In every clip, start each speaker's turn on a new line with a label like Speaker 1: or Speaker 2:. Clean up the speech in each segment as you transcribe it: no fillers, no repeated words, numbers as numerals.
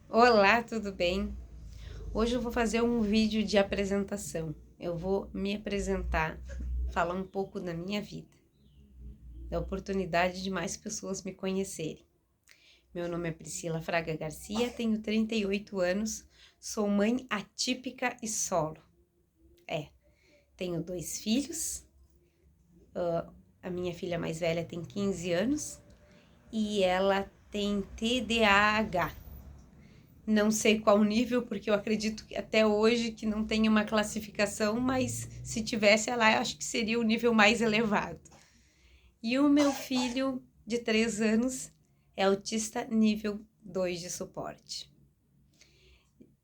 Speaker 1: Olá, tudo bem? Hoje eu vou fazer um vídeo de apresentação. Eu vou me apresentar, falar um pouco da minha vida, da oportunidade de mais pessoas me conhecerem. Meu nome é Priscila Fraga Garcia, tenho 38 anos, sou mãe atípica e solo. Tenho 2 filhos, a minha filha mais velha tem 15 anos e ela tem TDAH. Não sei qual nível, porque eu acredito que até hoje que não tem uma classificação, mas se tivesse ela, eu acho que seria o nível mais elevado. E o meu filho de 3 anos é autista nível 2 de suporte.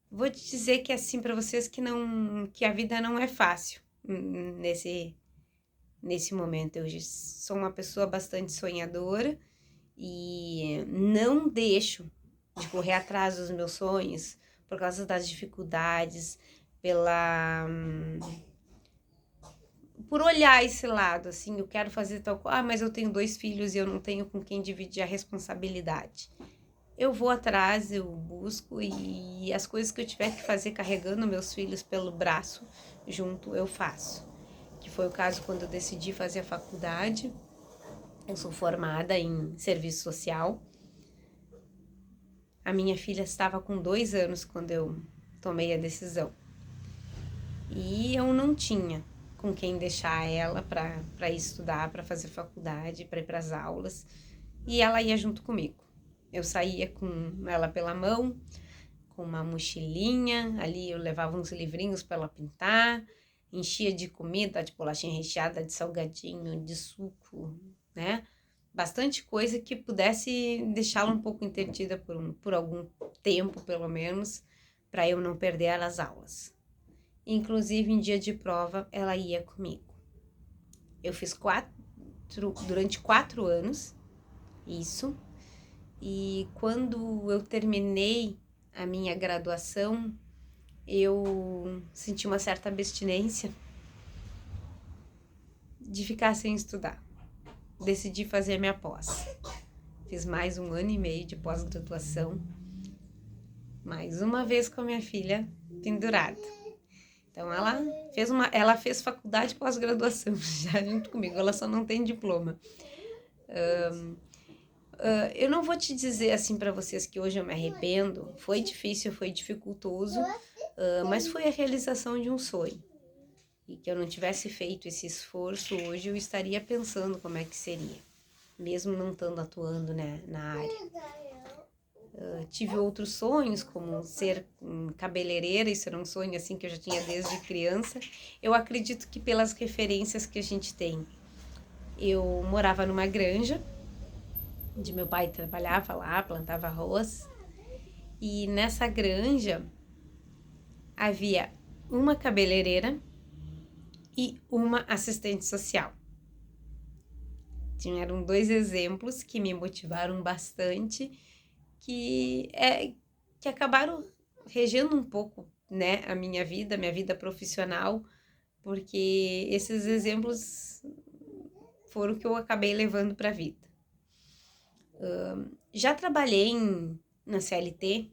Speaker 1: Vou te dizer que assim para vocês que a vida não é fácil nesse momento. Eu sou uma pessoa bastante sonhadora e não deixo de correr atrás dos meus sonhos por causa das dificuldades, pela por olhar esse lado, assim, eu quero fazer tal coisa, mas eu tenho 2 filhos e eu não tenho com quem dividir a responsabilidade. Eu vou atrás, eu busco e as coisas que eu tiver que fazer carregando meus filhos pelo braço junto, eu faço. Que foi o caso quando eu decidi fazer a faculdade. Eu sou formada em serviço social. A minha filha estava com 2 anos quando eu tomei a decisão. E eu não tinha com quem deixar ela para estudar, para fazer faculdade, para ir para as aulas. E ela ia junto comigo. Eu saía com ela pela mão, com uma mochilinha, ali eu levava uns livrinhos para ela pintar, enchia de comida, de bolachinha recheada, de salgadinho, de suco, né? Bastante coisa que pudesse deixá-la um pouco entretida por algum tempo, pelo menos, para eu não perder ela as aulas. Inclusive, em dia de prova, ela ia comigo. Eu fiz durante 4 anos, isso. E quando eu terminei a minha graduação, eu senti uma certa abstinência de ficar sem estudar. Decidi fazer minha pós. Fiz mais 1 ano e meio de pós-graduação, mais uma vez com a minha filha pendurada. Então ela fez faculdade pós-graduação já junto comigo, ela só não tem diploma. Eu não vou te dizer assim para vocês que hoje eu me arrependo, foi difícil, foi dificultoso, mas foi a realização de um sonho. E que eu não tivesse feito esse esforço, hoje eu estaria pensando como é que seria, mesmo não estando atuando, né, na área. Tive outros sonhos, como ser cabeleireira, isso era um sonho assim que eu já tinha desde criança. Eu acredito que pelas referências que a gente tem. Eu morava numa granja, onde meu pai trabalhava lá, plantava arroz. E nessa granja havia uma cabeleireira e uma assistente social. Eram 2 exemplos que me motivaram bastante, que acabaram regendo um pouco, né, a minha vida profissional, porque esses exemplos foram o que eu acabei levando para a vida. Já trabalhei na CLT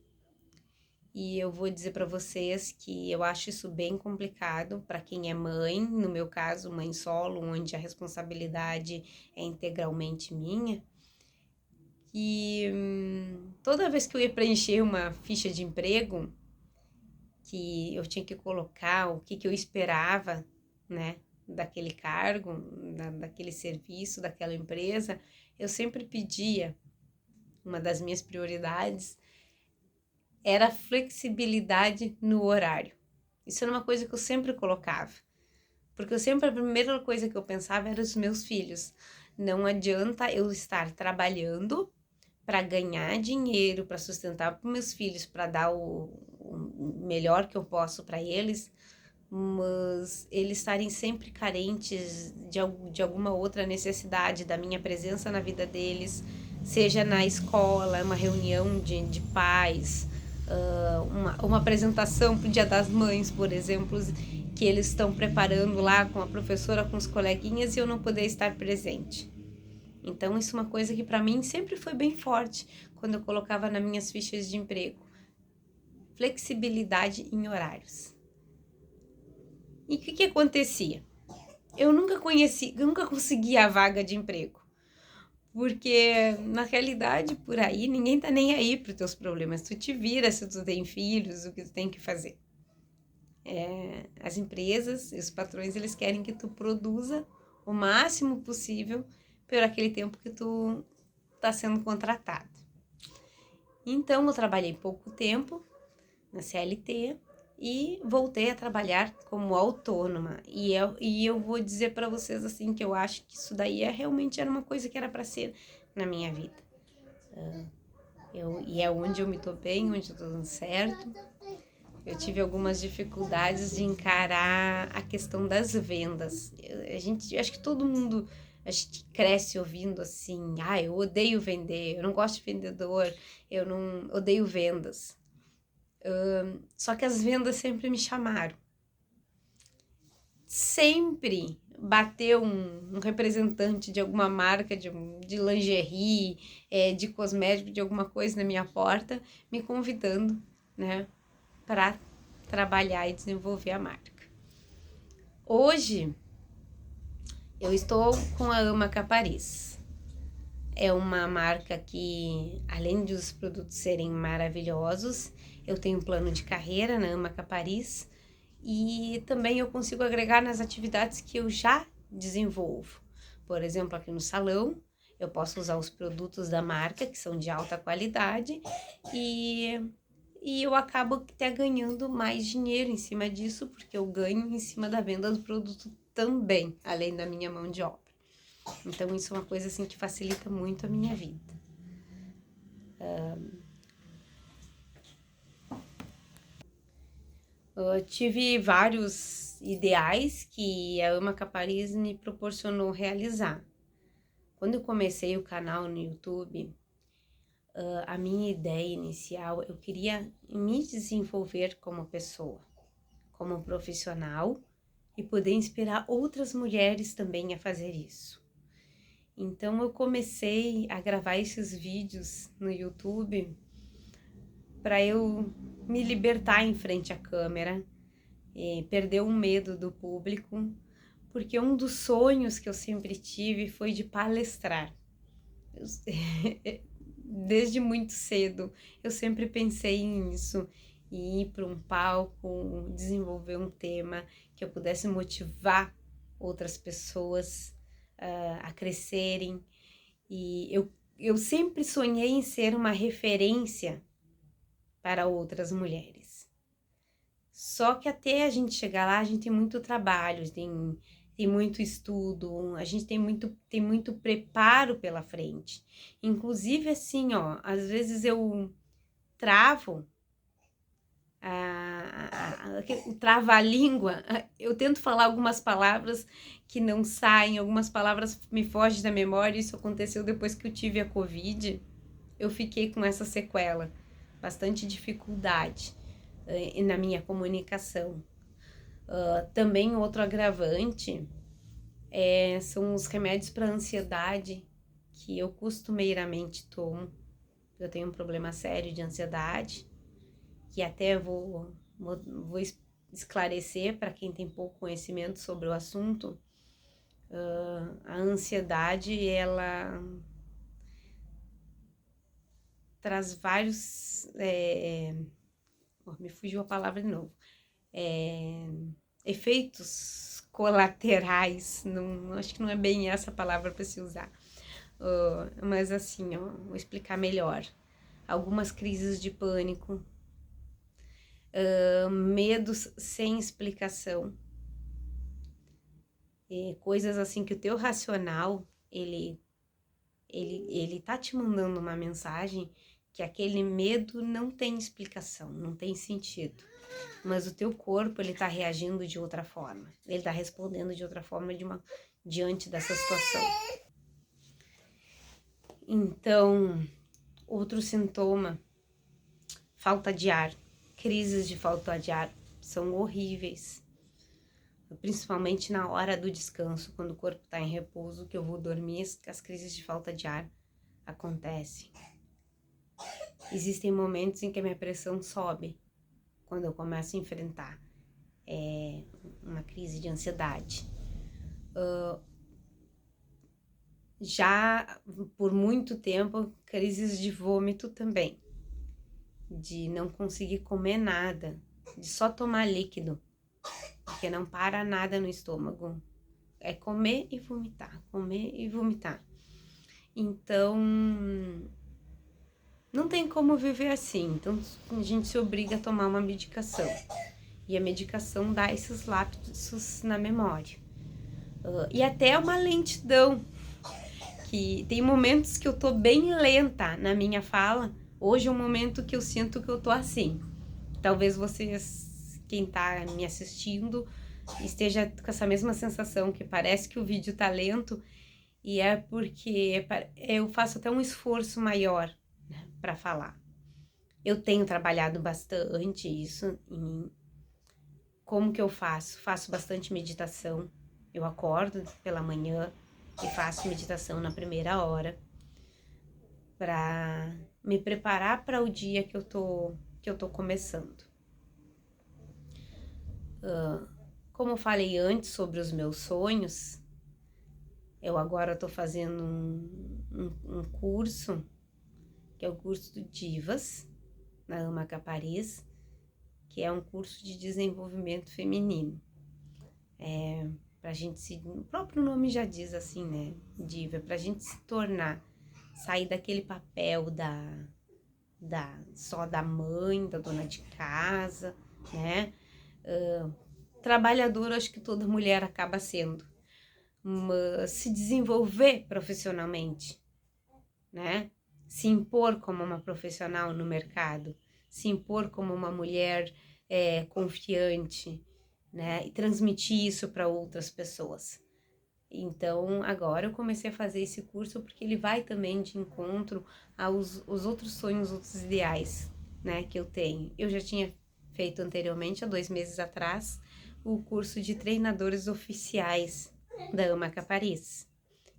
Speaker 1: e eu vou dizer para vocês que eu acho isso bem complicado para quem é mãe, no meu caso, mãe solo, onde a responsabilidade é integralmente minha. E toda vez que eu ia preencher uma ficha de emprego, que eu tinha que colocar o que eu esperava, né, daquele cargo, daquele serviço, daquela empresa, eu sempre pedia, uma das minhas prioridades era a flexibilidade no horário. Isso era uma coisa que eu sempre colocava, porque a primeira coisa que eu pensava era os meus filhos. Não adianta eu estar trabalhando para ganhar dinheiro, para sustentar para meus filhos, para dar o melhor que eu posso para eles, mas eles estarem sempre carentes de alguma outra necessidade da minha presença na vida deles, seja na escola, uma reunião de pais, uma apresentação para o Dia das Mães, por exemplo, que eles estão preparando lá com a professora, com os coleguinhas, e eu não poder estar presente. Então, isso é uma coisa que para mim sempre foi bem forte quando eu colocava nas minhas fichas de emprego. flexibilidade em horários. E o que acontecia? Eu nunca consegui a vaga de emprego. Porque, na realidade, por aí, ninguém tá nem aí pros teus problemas. Tu te vira se tu tem filhos, o que tu tem que fazer. As empresas e os patrões, eles querem que tu produza o máximo possível por aquele tempo que tu tá sendo contratado. Então, eu trabalhei pouco tempo na CLT e voltei a trabalhar como autônoma. E eu vou dizer para vocês assim que eu acho que isso daí realmente era uma coisa que era para ser na minha vida. E é onde eu me tô bem, onde eu tô dando certo. Eu tive algumas dificuldades de encarar a questão das vendas. Acho que todo mundo a gente cresce ouvindo assim, eu odeio vender, eu não gosto de vendedor, eu não odeio vendas. Só que as vendas sempre me chamaram. Sempre bateu um representante de alguma marca de lingerie, de cosmético, de alguma coisa na minha porta, me convidando, né, para trabalhar e desenvolver a marca. Hoje, eu estou com a Ama Capariz. É uma marca que, além de os produtos serem maravilhosos, eu tenho um plano de carreira na Ama Capariz e também eu consigo agregar nas atividades que eu já desenvolvo. Por exemplo, aqui no salão, eu posso usar os produtos da marca, que são de alta qualidade, e eu acabo até ganhando mais dinheiro em cima disso, porque eu ganho em cima da venda do produto também, além da minha mão de obra. Então, isso é uma coisa assim que facilita muito a minha vida. Eu tive vários ideais que a Ama Capariz me proporcionou realizar. Quando eu comecei o canal no YouTube, a minha ideia inicial, eu queria me desenvolver como pessoa, como profissional e poder inspirar outras mulheres também a fazer isso. Então eu comecei a gravar esses vídeos no YouTube para eu me libertar em frente à câmera, perder o medo do público, porque um dos sonhos que eu sempre tive foi de palestrar. Desde muito cedo eu sempre pensei nisso, em ir para um palco, desenvolver um tema que eu pudesse motivar outras pessoas a crescerem. E eu sempre sonhei em ser uma referência para outras mulheres. Só que até a gente chegar lá, a gente tem muito trabalho, tem muito estudo, a gente tem muito preparo pela frente. Inclusive, assim, às vezes eu travo o trava-língua, eu tento falar algumas palavras que não saem, algumas palavras me fogem da memória. Isso aconteceu depois que eu tive a Covid. Eu fiquei com essa sequela, bastante dificuldade na minha comunicação. Também outro agravante são os remédios para ansiedade que eu costumeiramente tomo. Eu tenho um problema sério de ansiedade, que até vou esclarecer para quem tem pouco conhecimento sobre o assunto. A ansiedade, ela traz vários... me fugiu a palavra de novo. Efeitos colaterais, não, acho que não é bem essa palavra para se usar. Mas assim, vou explicar melhor. Algumas crises de pânico, medos sem explicação, coisas assim que o teu racional, ele tá te mandando uma mensagem que aquele medo não tem explicação, não tem sentido. Mas o teu corpo, ele tá reagindo de outra forma. Ele tá respondendo de outra forma diante dessa situação. Então, outro sintoma, falta de ar. Crises de falta de ar são horríveis. Principalmente na hora do descanso, quando o corpo tá em repouso, que eu vou dormir, as crises de falta de ar acontecem. Existem momentos em que a minha pressão sobe. quando eu começo a enfrentar uma crise de ansiedade. Já por muito tempo, crises de vômito também, de não conseguir comer nada, de só tomar líquido, porque não para nada no estômago, é comer e vomitar, comer e vomitar. Então, não tem como viver assim, então a gente se obriga a tomar uma medicação, e a medicação dá esses lapsos na memória, e até uma lentidão, que tem momentos que eu tô bem lenta na minha fala. Hoje é um momento que eu sinto que eu tô assim. Talvez vocês, quem tá me assistindo, esteja com essa mesma sensação, que parece que o vídeo tá lento, e é porque eu faço até um esforço maior, né, para falar. Eu tenho trabalhado bastante isso em como que eu faço? Faço bastante meditação. Eu acordo pela manhã e faço meditação na primeira hora para me preparar para o dia que eu tô começando. Como eu falei antes sobre os meus sonhos, eu agora tô fazendo um curso, que é o curso do Divas, na AMACA Paris, que é um curso de desenvolvimento feminino. Pra gente o próprio nome já diz assim, né, diva, pra gente se tornar, sair daquele papel só da mãe, da dona de casa, né, trabalhadora, acho que toda mulher acaba sendo, mas se desenvolver profissionalmente, né, se impor como uma profissional no mercado, se impor como uma mulher confiante, né, e transmitir isso para outras pessoas. Então, agora eu comecei a fazer esse curso porque ele vai também de encontro aos outros sonhos, outros ideais, né, que eu tenho. Eu já tinha feito anteriormente, há 2 meses atrás, o curso de treinadores oficiais da AMACA Paris,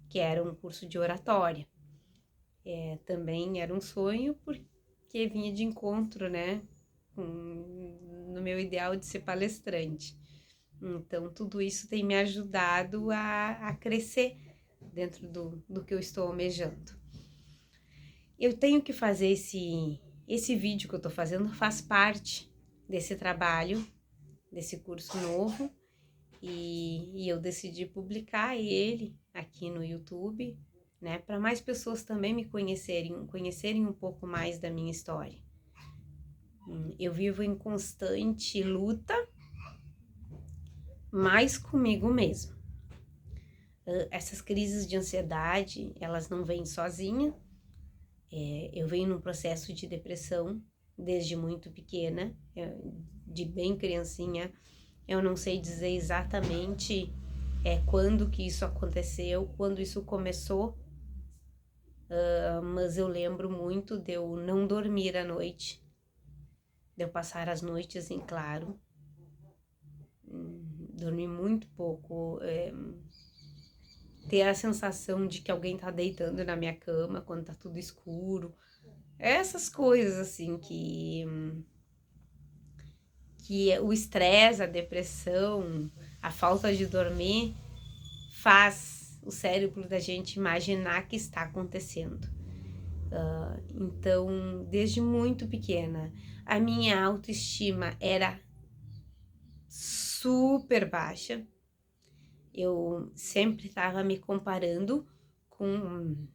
Speaker 1: que era um curso de oratória. Também era um sonho porque vinha de encontro, né, no meu ideal de ser palestrante. Então, tudo isso tem me ajudado a crescer dentro do que eu estou almejando. Eu tenho que fazer esse vídeo que eu estou fazendo, faz parte desse trabalho, desse curso novo, e eu decidi publicar ele aqui no YouTube, né, para mais pessoas também me conhecerem um pouco mais da minha história. Eu vivo em constante luta, mas comigo mesmo. Essas crises de ansiedade, elas não vêm sozinha. Eu venho num processo de depressão desde muito pequena, de bem criancinha. Eu não sei dizer exatamente quando que isso aconteceu, quando isso começou, mas eu lembro muito de eu não dormir à noite, de eu passar as noites em claro, dormir muito pouco, ter a sensação de que alguém tá deitando na minha cama quando tá tudo escuro. Essas coisas assim que o estresse, a depressão, a falta de dormir faz o cérebro da gente imaginar que está acontecendo. Então, desde muito pequena, a minha autoestima era super baixa. Eu sempre estava me comparando com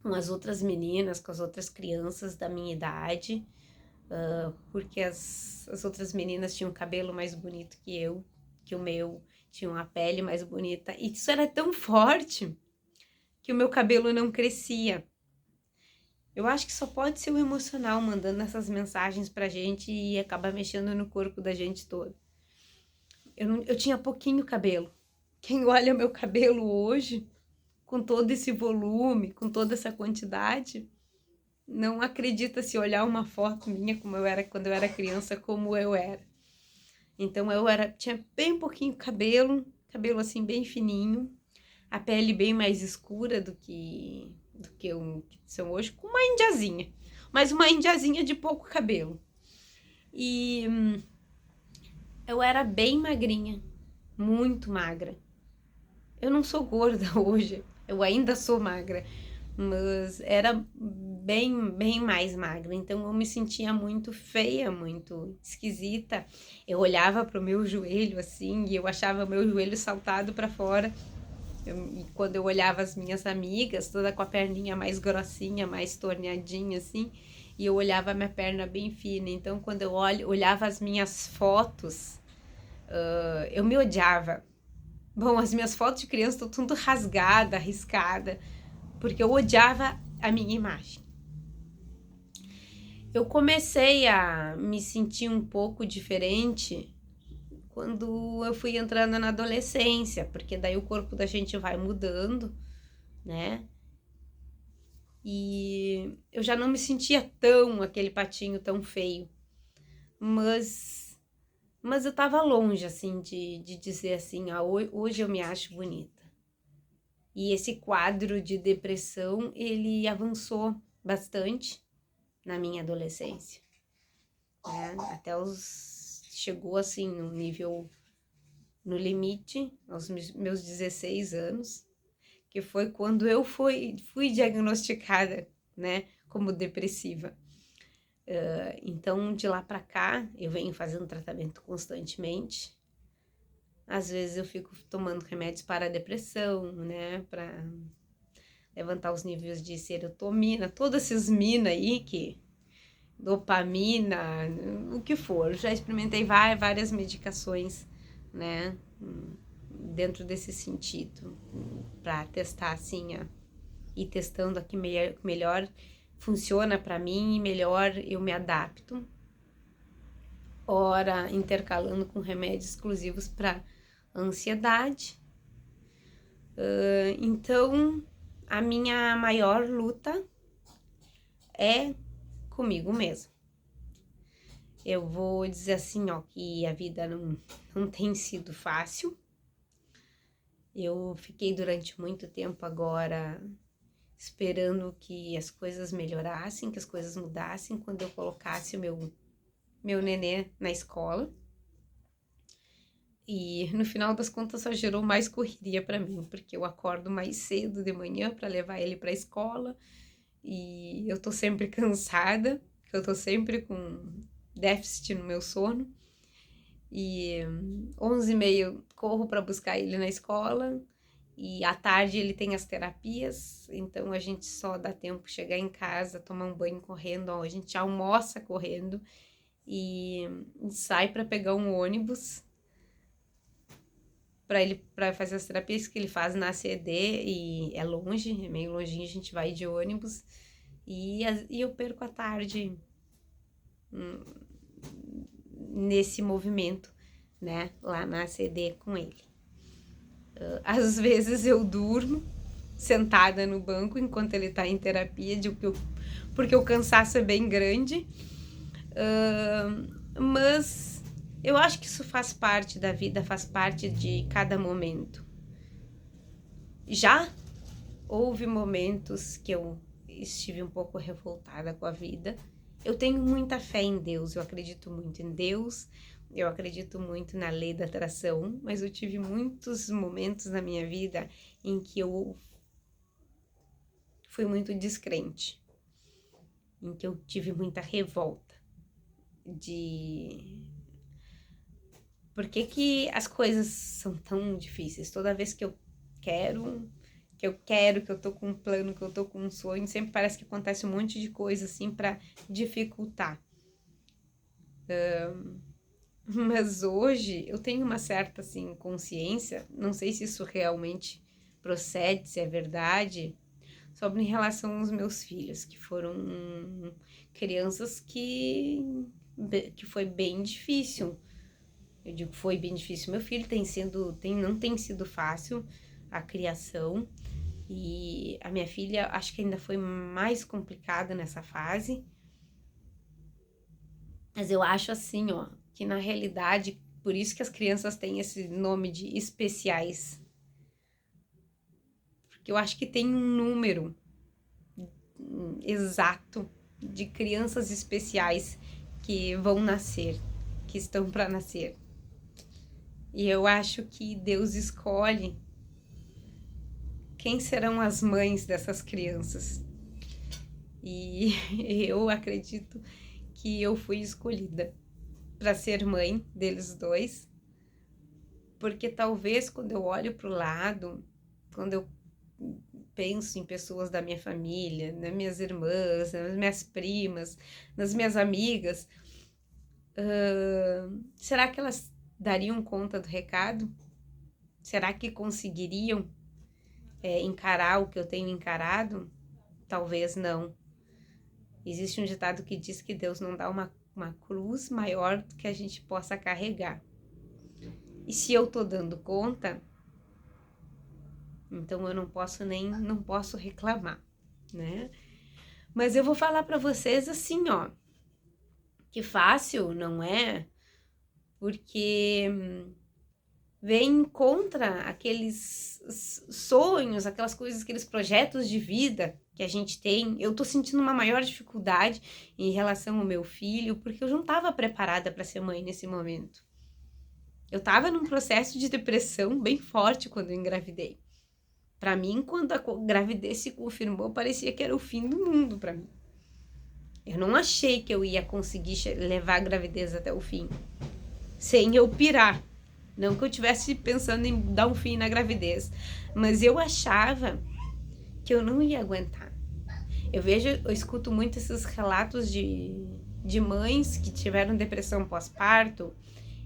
Speaker 1: as outras meninas, com as outras crianças da minha idade, porque as outras meninas tinham cabelo mais bonito que o meu, tinham a pele mais bonita, e isso era tão forte que o meu cabelo não crescia. Eu acho que só pode ser o emocional mandando essas mensagens pra gente e acaba mexendo no corpo da gente todo. Eu tinha pouquinho cabelo. Quem olha meu cabelo hoje, com todo esse volume, com toda essa quantidade, não acredita se olhar uma foto minha como eu era quando eu era criança, como eu era. Então tinha bem pouquinho cabelo assim bem fininho, a pele bem mais escura do que são hoje, com uma indiazinha, mas uma indiazinha de pouco cabelo. E eu era bem magrinha, muito magra. Eu não sou gorda hoje, eu ainda sou magra, mas era bem mais magra. Então eu me sentia muito feia, muito esquisita. Eu olhava pro meu joelho assim e eu achava meu joelho saltado para fora. E quando eu olhava as minhas amigas, toda com a perninha mais grossinha, mais torneadinha assim, e eu olhava a minha perna bem fina. Então, quando eu olhava as minhas fotos, eu me odiava. Bom, as minhas fotos de criança estão tudo rasgada, arriscada, porque eu odiava a minha imagem. Eu comecei a me sentir um pouco diferente quando eu fui entrando na adolescência, porque daí o corpo da gente vai mudando, né? E eu já não me sentia tão aquele patinho tão feio, mas eu tava longe assim de dizer assim, hoje eu me acho bonita. E esse quadro de depressão, ele avançou bastante na minha adolescência, né? Até chegou assim no nível, no limite, aos meus 16 anos, que foi quando eu fui diagnosticada, né, como depressiva. Então, de lá para cá, eu venho fazendo tratamento constantemente. Às vezes eu fico tomando remédios para a depressão, né, para levantar os níveis de serotonina, todos esses mina aí, dopamina, o que for. Já experimentei várias medicações, né, dentro desse sentido, para testar assim, ir testando aqui melhor funciona para mim e melhor eu me adapto. Ora, intercalando com remédios exclusivos para ansiedade. Então, a minha maior luta é comigo mesma. Eu vou dizer assim, ó, que a vida não tem sido fácil. Eu fiquei durante muito tempo agora esperando que as coisas melhorassem, que as coisas mudassem quando eu colocasse o meu nenê na escola. E no final das contas só gerou mais correria para mim, porque eu acordo mais cedo de manhã para levar ele para a escola e eu tô sempre cansada, eu tô sempre com déficit no meu sono. E 11h30 eu corro para buscar ele na escola e à tarde ele tem as terapias, então a gente só dá tempo de chegar em casa, tomar um banho correndo, ó, a gente almoça correndo e sai para pegar um ônibus para fazer as terapias que ele faz na ACD e é longe, é meio longinho, a gente vai de ônibus e eu perco a tarde nesse movimento, né, lá na ACD com ele. Às vezes eu durmo sentada no banco enquanto ele tá em terapia, porque o cansaço é bem grande, mas eu acho que isso faz parte da vida, faz parte de cada momento. Já houve momentos que eu estive um pouco revoltada com a vida. Eu tenho muita fé em Deus, eu acredito muito em Deus, eu acredito muito na lei da atração, mas eu tive muitos momentos na minha vida em que eu fui muito descrente, em que eu tive muita revolta de por que as coisas são tão difíceis. Toda vez que eu quero, que eu tô com um plano, que eu tô com um sonho, sempre parece que acontece um monte de coisa assim pra dificultar. Mas hoje eu tenho uma certa assim consciência, não sei se isso realmente procede, se é verdade, sobre em relação aos meus filhos, que foram crianças que foi bem difícil. Eu digo que foi bem difícil. Meu filho não tem sido fácil a criação. E a minha filha, acho que ainda foi mais complicada nessa fase. Mas eu acho assim, ó, que na realidade, por isso que as crianças têm esse nome de especiais. Porque eu acho que tem um número exato de crianças especiais que vão nascer, que estão para nascer. E eu acho que Deus escolhe quem serão as mães dessas crianças. E eu acredito que eu fui escolhida para ser mãe deles dois, porque talvez quando eu olho para o lado, quando eu penso em pessoas da minha família, nas minhas irmãs, nas minhas primas, nas minhas amigas, será que elas dariam conta do recado? Será que conseguiriam encarar o que eu tenho encarado? Talvez não. Existe um ditado que diz que Deus não dá uma cruz maior do que a gente possa carregar. E se eu tô dando conta, então eu não posso reclamar, né? Mas eu vou falar para vocês assim, ó, que fácil não é, porque vem contra aqueles sonhos, aquelas coisas, aqueles projetos de vida que a gente tem. Eu tô sentindo uma maior dificuldade em relação ao meu filho, porque eu não estava preparada para ser mãe nesse momento. Eu estava num processo de depressão bem forte quando eu engravidei. Para mim, quando a gravidez se confirmou, parecia que era o fim do mundo para mim. Eu não achei que eu ia conseguir levar a gravidez até o fim, sem eu pirar. Não que eu estivesse pensando em dar um fim na gravidez, mas eu achava que eu não ia aguentar. Eu escuto muito esses relatos de mães que tiveram depressão pós-parto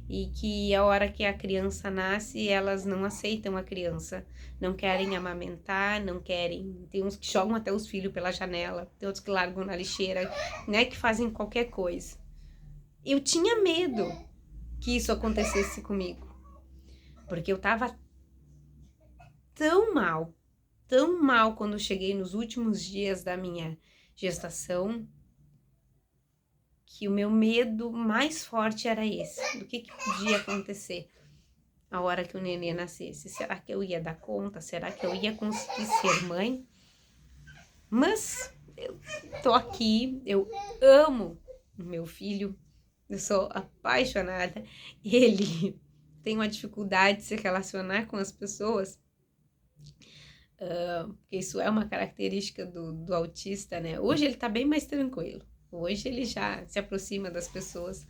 Speaker 1: e que a hora que a criança nasce, elas não aceitam a criança, não querem amamentar, não querem, tem uns que jogam até os filhos pela janela, tem outros que largam na lixeira, né, que fazem qualquer coisa. Eu tinha medo que isso acontecesse comigo, porque eu tava tão mal quando eu cheguei nos últimos dias da minha gestação, que o meu medo mais forte era esse, do que podia acontecer a hora que o nenê nascesse. Será que eu ia dar conta? Será que eu ia conseguir ser mãe? Mas eu tô aqui, eu amo o meu filho, eu sou apaixonada. Ele tem uma dificuldade de se relacionar com as pessoas, porque isso é uma característica do autista, né? Hoje ele tá bem mais tranquilo. Hoje ele já se aproxima das pessoas,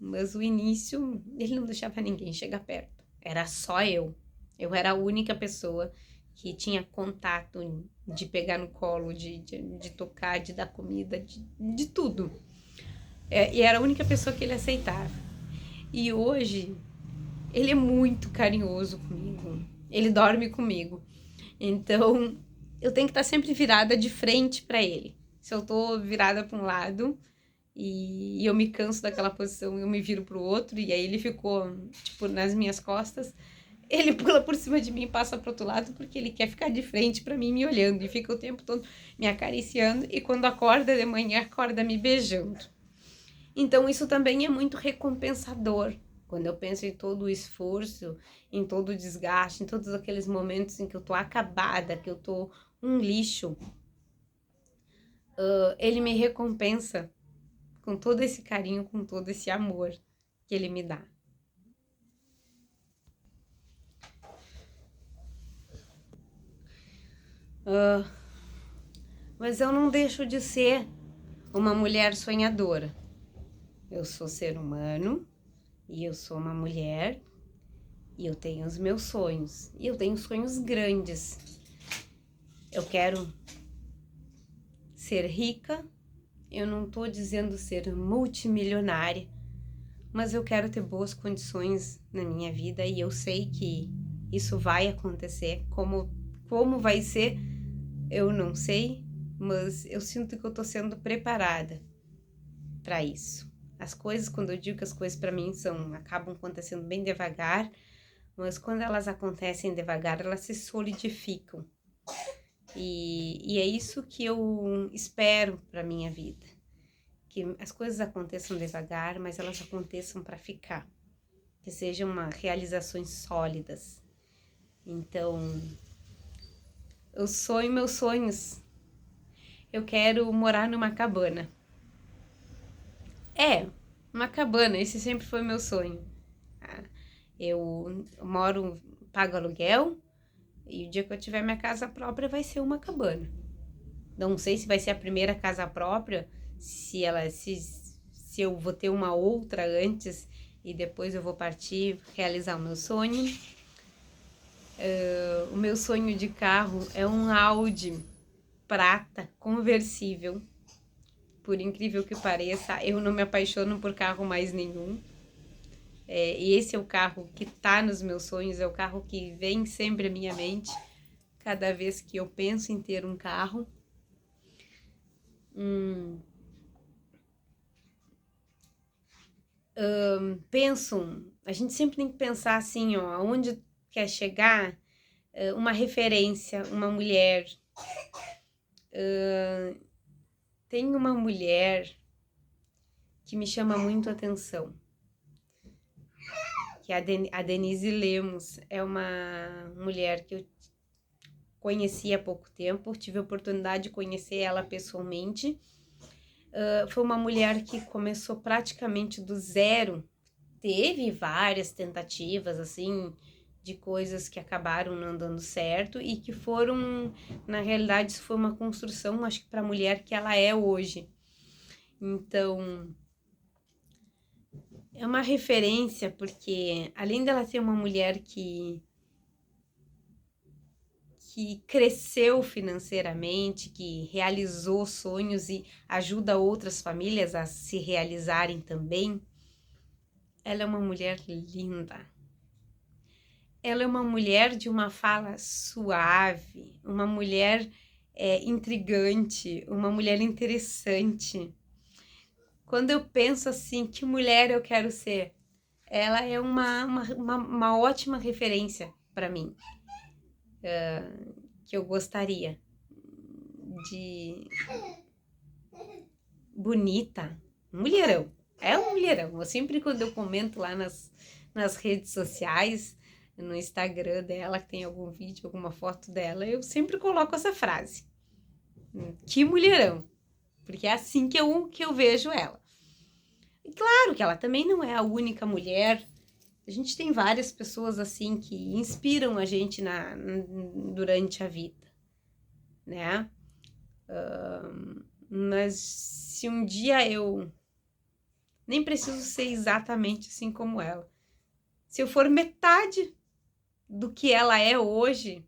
Speaker 1: mas o início ele não deixava ninguém chegar perto. Era só eu. Eu era a única pessoa que tinha contato de pegar no colo, de tocar, de dar comida, de tudo. E era a única pessoa que ele aceitava. E hoje ele é muito carinhoso comigo. Ele dorme comigo. Então eu tenho que estar sempre virada de frente para ele. Se eu tô virada para um lado e eu me canso daquela posição, eu me viro pro outro, e aí ele ficou, tipo, nas minhas costas, ele pula por cima de mim e passa pro outro lado, porque ele quer ficar de frente para mim me olhando, e fica o tempo todo me acariciando, e quando acorda de manhã, acorda me beijando. Então isso também é muito recompensador, quando eu penso em todo o esforço, em todo o desgaste, em todos aqueles momentos em que eu tô acabada, que eu tô um lixo, ele me recompensa com todo esse carinho, com todo esse amor que ele me dá. Mas eu não deixo de ser uma mulher sonhadora. Eu sou ser humano e eu sou uma mulher e eu tenho os meus sonhos. E eu tenho sonhos grandes. Eu quero ser rica, eu não tô dizendo ser multimilionária, mas eu quero ter boas condições na minha vida e eu sei que isso vai acontecer. Como vai ser, eu não sei, mas eu sinto que eu tô sendo preparada para isso. As coisas, quando eu digo que as coisas para mim acabam acontecendo bem devagar, mas quando elas acontecem devagar, elas se solidificam. E é isso que eu espero para minha vida. Que as coisas aconteçam devagar, mas elas aconteçam para ficar. Que sejam realizações sólidas. Então, eu sonho meus sonhos. Eu quero morar numa cabana. É, uma cabana, esse sempre foi meu sonho. Ah, eu moro, pago aluguel, e o dia que eu tiver minha casa própria vai ser uma cabana. Não sei se vai ser a primeira casa própria, se eu vou ter uma outra antes e depois eu vou partir realizar o meu sonho. O meu sonho de carro é um Audi prata conversível. Por incrível que pareça, eu não me apaixono por carro mais nenhum. E esse é o carro que tá nos meus sonhos, é o carro que vem sempre à minha mente cada vez que eu penso em ter um carro. A gente sempre tem que pensar assim, ó, aonde quer chegar, uma referência, uma mulher. Tem uma mulher que me chama muito a atenção, que é a Denise Lemos. É uma mulher que eu conheci há pouco tempo, tive a oportunidade de conhecer ela pessoalmente. Foi uma mulher que começou praticamente do zero, teve várias tentativas, assim, de coisas que acabaram não dando certo e que foram, na realidade, isso foi uma construção, acho que para a mulher que ela é hoje. Então, é uma referência porque, além dela ser uma mulher que cresceu financeiramente, que realizou sonhos e ajuda outras famílias a se realizarem também, ela é uma mulher linda. Ela é uma mulher de uma fala suave, uma mulher intrigante, uma mulher interessante. Quando eu penso assim, que mulher eu quero ser? Ela é uma ótima referência para mim, que eu gostaria de... Bonita, mulherão, é um mulherão. Eu sempre, quando eu comento lá nas redes sociais, no Instagram dela, que tem algum vídeo, alguma foto dela, eu sempre coloco essa frase. Que mulherão. Porque é assim que eu vejo ela. E claro que ela também não é a única mulher. A gente tem várias pessoas assim que inspiram a gente durante a vida, né? Mas se um dia eu nem preciso ser exatamente assim como ela, se eu for metade do que ela é hoje,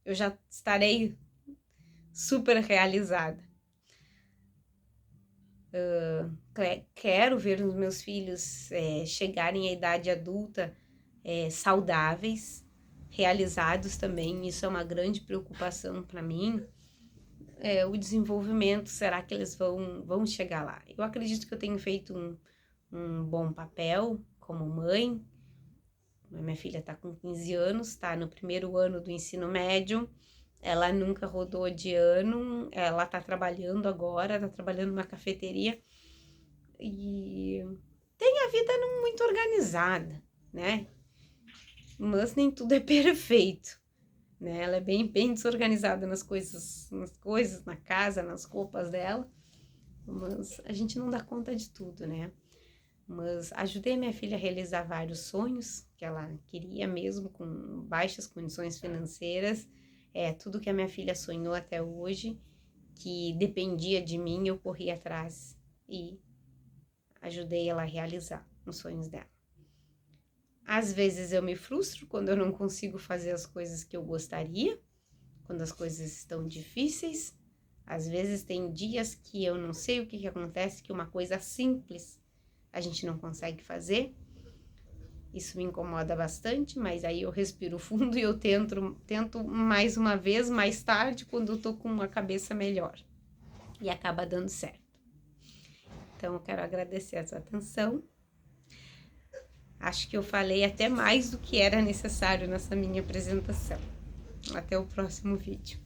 Speaker 1: eu já estarei super realizada. Quero ver os meus filhos chegarem à idade adulta saudáveis, realizados também. Isso é uma grande preocupação para mim. O desenvolvimento, será que eles vão chegar lá? Eu acredito que eu tenho feito um bom papel como mãe. Minha filha está com 15 anos, está no primeiro ano do ensino médio. Ela nunca rodou de ano, ela está trabalhando agora, está trabalhando numa cafeteria e tem a vida não muito organizada, né? Mas nem tudo é perfeito, né? Ela é bem desorganizada nas coisas, na casa, nas roupas dela, mas a gente não dá conta de tudo, né? Mas ajudei minha filha a realizar vários sonhos que ela queria, mesmo com baixas condições financeiras. Tudo que a minha filha sonhou até hoje, que dependia de mim, eu corri atrás e ajudei ela a realizar os sonhos dela. Às vezes eu me frustro quando eu não consigo fazer as coisas que eu gostaria, quando as coisas estão difíceis. Às vezes tem dias que eu não sei o que acontece, que uma coisa simples a gente não consegue fazer. Isso me incomoda bastante, mas aí eu respiro fundo e eu tento mais uma vez, mais tarde, quando eu tô com uma cabeça melhor. E acaba dando certo. Então, eu quero agradecer a sua atenção. Acho que eu falei até mais do que era necessário nessa minha apresentação. Até o próximo vídeo.